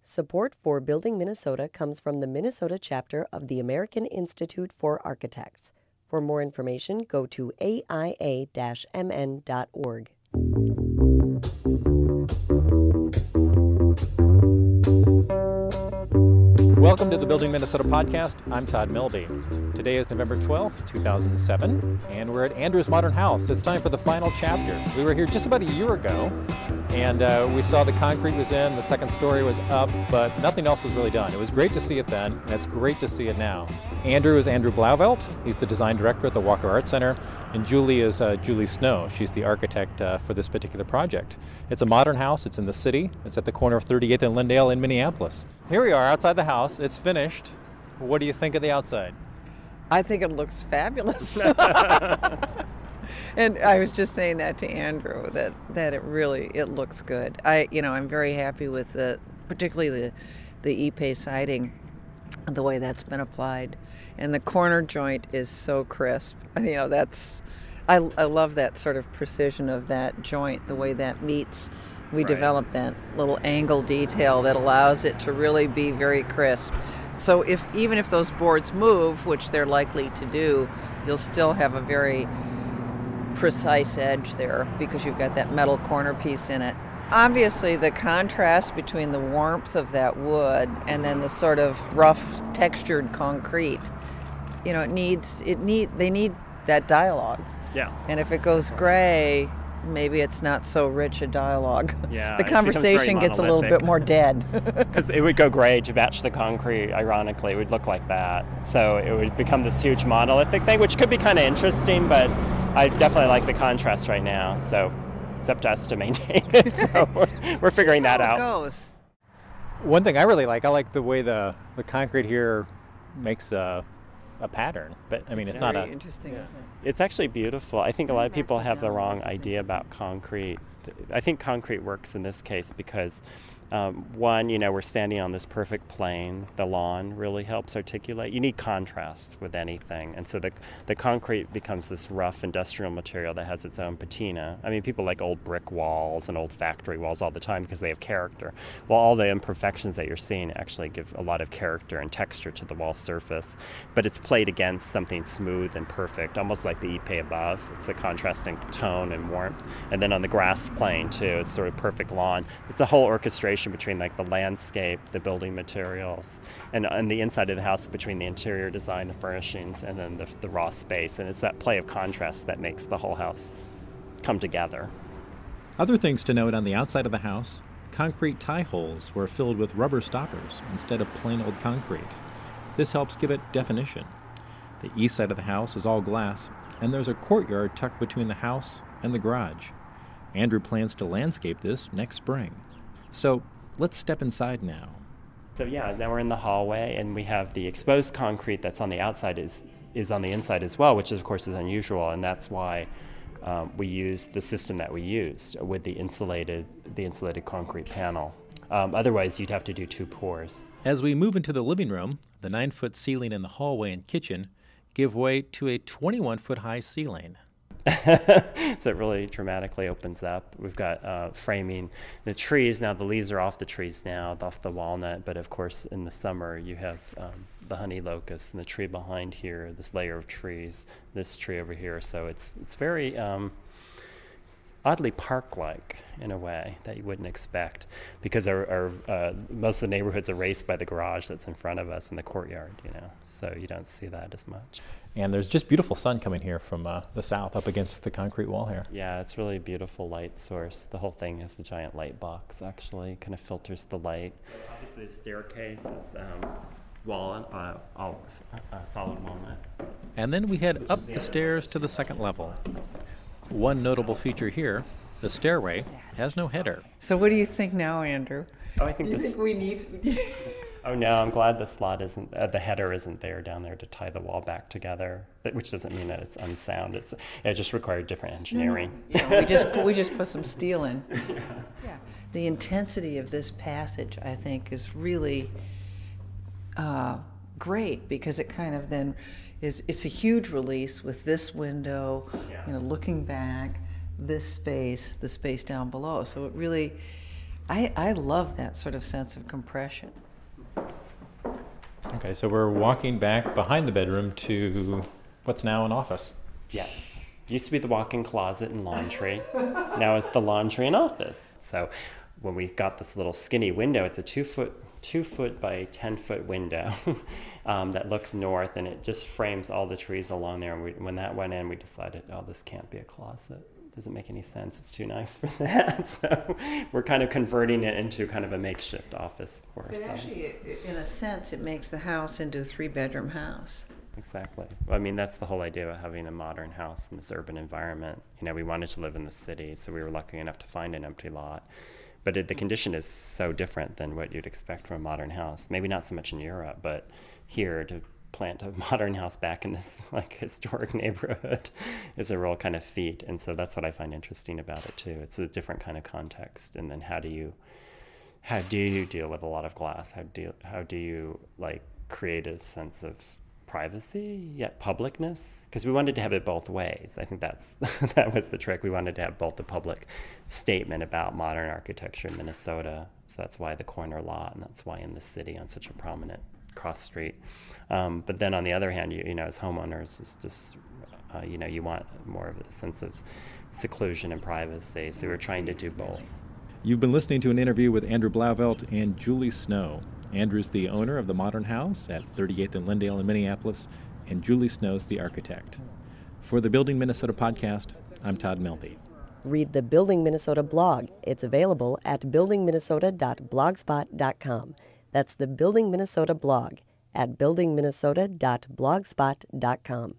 Support for Building Minnesota comes from the Minnesota chapter of the American Institute for Architects. For more information, go to aia-mn.org. Welcome to the Building Minnesota podcast. I'm Todd Milby. Today is November 12th, 2007, and we're at Andrew's Modern House. It's time for the final chapter. We were here just about a year ago, and we saw the concrete was in, the second story was up, but nothing else was really done. It was great to see it then, and it's great to see it now. Andrew is Andrew Blauveldt. He's the design director at the Walker Art Center, and Julie is Julie Snow. She's the architect for this particular project. It's a modern house. It's in the city. It's at the corner of 38th and Lyndale in Minneapolis. Here we are outside the house. It's finished. What do you think of the outside? I think it looks fabulous. And I was just saying that to Andrew, that it looks good. I'm very happy with particularly the Ipe siding, the way that's been applied, and the corner joint is so crisp. I love that sort of precision of that joint, the way that meets. We developed that little angle detail that allows it to really be very crisp. So even if those boards move, which they're likely to do, you'll still have a very precise edge there because you've got that metal corner piece in it. Obviously, the contrast between the warmth of that wood and then the sort of rough textured concrete, they need that dialogue. Yeah. And if it goes gray, maybe it's not so rich a dialogue. Yeah, the conversation gets a little bit more dead. Because it would go gray to match the concrete, ironically. It would look like that. So it would become this huge monolithic thing, which could be kind of interesting, but I definitely like the contrast right now. So it's up to us to maintain it. So we're figuring that out. How it goes. One thing I really like, the way the concrete here makes a pattern, but I mean it's not a very interesting. Yeah. It's actually beautiful. I think a lot of people have the wrong idea about concrete. I think concrete works in this case because one, we're standing on this perfect plane. The lawn really helps articulate. You need contrast with anything. And so the concrete becomes this rough industrial material that has its own patina. I mean, people like old brick walls and old factory walls all the time because they have character. Well, all the imperfections that you're seeing actually give a lot of character and texture to the wall surface. But it's played against something smooth and perfect, almost like the Ipe above. It's a contrasting tone and warmth. And then on the grass plane, too, it's sort of perfect lawn. It's a whole orchestration between like the landscape, the building materials, and the inside of the house between the interior design, the furnishings, and then the raw space. And it's that play of contrast that makes the whole house come together. Other things to note on the outside of the house: concrete tie holes were filled with rubber stoppers instead of plain old concrete. This helps give it definition. The east side of the house is all glass, and there's a courtyard tucked between the house and the garage. Andrew plans to landscape this next spring. So let's step inside now. So now we're in the hallway, and we have the exposed concrete that's on the outside is on the inside as well, which of course is unusual, and that's why we use the system that we used with the insulated concrete panel. Otherwise, you'd have to do 2 pours. As we move into the living room, the 9-foot ceiling in the hallway and kitchen give way to a 21-foot high ceiling. So it really dramatically opens up. We've got framing the trees. Now the leaves are off the trees now, off the walnut, but of course in the summer you have the honey locust and the tree behind here, this layer of trees, this tree over here. So it's very oddly park-like in a way that you wouldn't expect, because our most of the neighborhood's erased by the garage that's in front of us in the courtyard, so you don't see that as much. And there's just beautiful sun coming here from the south up against the concrete wall here. Yeah, it's really a beautiful light source. The whole thing is a giant light box, actually, kind of filters the light. Obviously the staircase is solid walnut. And then we head up the stairs to the second level. One notable feature here: the stairway has no header. So what do you think now, Andrew? Oh, I think Do you think we need... Oh no, I'm glad the slot isn't, the header isn't there down there to tie the wall back together. Which doesn't mean that it's unsound. It just required different engineering. Yeah, we just put some steel in. Yeah. The intensity of this passage, I think, is really great, because it kind of then it's a huge release with this window, looking back, this space, the space down below. So it really I love that sort of sense of compression. Okay, so we're walking back behind the bedroom to what's now an office. Yes. Used to be the walk-in closet and laundry. Now it's the laundry and office. So when we got this little skinny window, it's a 2 foot by 10 foot window that looks north, and it just frames all the trees along there. And when that went in, we decided, oh, this can't be a closet. It doesn't make any sense. It's too nice for that. So we're kind of converting it into kind of a makeshift office for ourselves. But actually, in a sense, it makes the house into a 3-bedroom house. Exactly. I mean, that's the whole idea of having a modern house in this urban environment. You know, we wanted to live in the city, so we were lucky enough to find an empty lot. But the condition is so different than what you'd expect from a modern house. Maybe not so much in Europe, but here to plant a modern house back in this like historic neighborhood is a real kind of feat. And so that's what I find interesting about it too. It's a different kind of context. And then how do you deal with a lot of glass? How do you like create a sense of privacy yet publicness, because we wanted to have it both ways. I think that was the trick. We wanted to have both the public statement about modern architecture in Minnesota, so that's why the corner lot, and that's why in the city on such a prominent cross street. But then on the other hand, you know, as homeowners, it's just you want more of a sense of seclusion and privacy. So we're trying to do both. You've been listening to an interview with Andrew Blauveldt and Julie Snow. Andrew's the owner of the Modern House at 38th and Lindale in Minneapolis, and Julie Snow's the architect. For the Building Minnesota podcast, I'm Todd Melby. Read the Building Minnesota blog. It's available at buildingminnesota.blogspot.com. That's the Building Minnesota blog at buildingminnesota.blogspot.com.